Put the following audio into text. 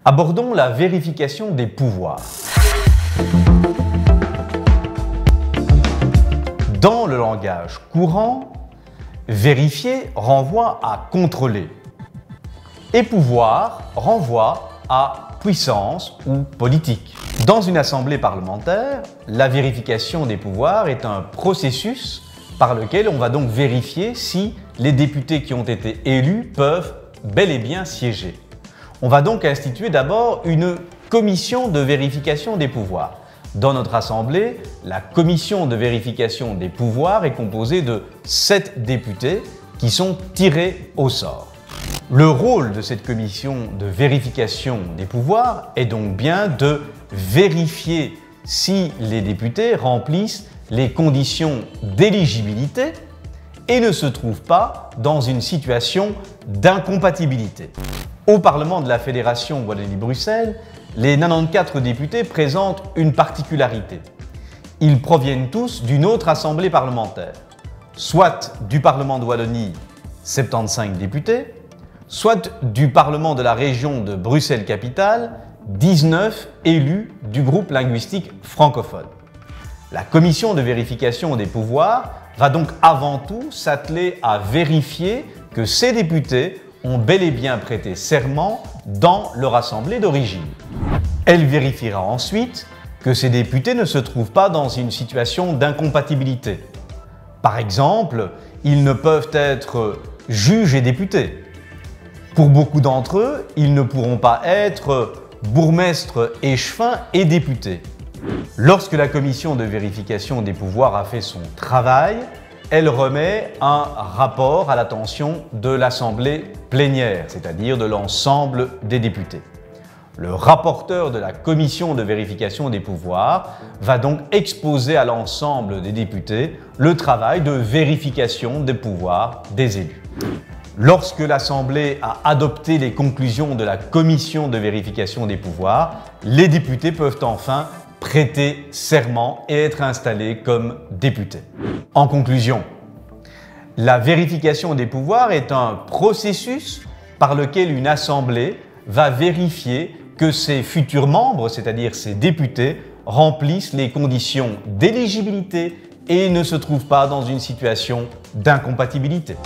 Abordons la vérification des pouvoirs. Dans le langage courant, vérifier renvoie à contrôler et pouvoir renvoie à puissance ou politique. Dans une assemblée parlementaire, la vérification des pouvoirs est un processus par lequel on va donc vérifier si les députés qui ont été élus peuvent bel et bien siéger. On va donc instituer d'abord une commission de vérification des pouvoirs. Dans notre assemblée, la commission de vérification des pouvoirs est composée de 7 députés qui sont tirés au sort. Le rôle de cette commission de vérification des pouvoirs est donc bien de vérifier si les députés remplissent les conditions d'éligibilité et ne se trouvent pas dans une situation d'incompatibilité. Au Parlement de la Fédération Wallonie-Bruxelles, les 94 députés présentent une particularité. Ils proviennent tous d'une autre assemblée parlementaire, soit du Parlement de Wallonie, 75 députés, soit du Parlement de la région de Bruxelles-Capitale, 19 élus du groupe linguistique francophone. La commission de vérification des pouvoirs va donc avant tout s'atteler à vérifier que ces députés ont bel et bien prêté serment dans leur assemblée d'origine. Elle vérifiera ensuite que ces députés ne se trouvent pas dans une situation d'incompatibilité. Par exemple, ils ne peuvent être juges et députés. Pour beaucoup d'entre eux, ils ne pourront pas être bourgmestres, échevins et députés. Lorsque la commission de vérification des pouvoirs a fait son travail, elle remet un rapport à l'attention de l'Assemblée plénière, c'est-à-dire de l'ensemble des députés. Le rapporteur de la commission de vérification des pouvoirs va donc exposer à l'ensemble des députés le travail de vérification des pouvoirs des élus. Lorsque l'Assemblée a adopté les conclusions de la commission de vérification des pouvoirs, les députés peuvent enfin prêter serment et être installés comme députés. En conclusion, la vérification des pouvoirs est un processus par lequel une assemblée va vérifier que ses futurs membres, c'est-à-dire ses députés, remplissent les conditions d'éligibilité et ne se trouvent pas dans une situation d'incompatibilité.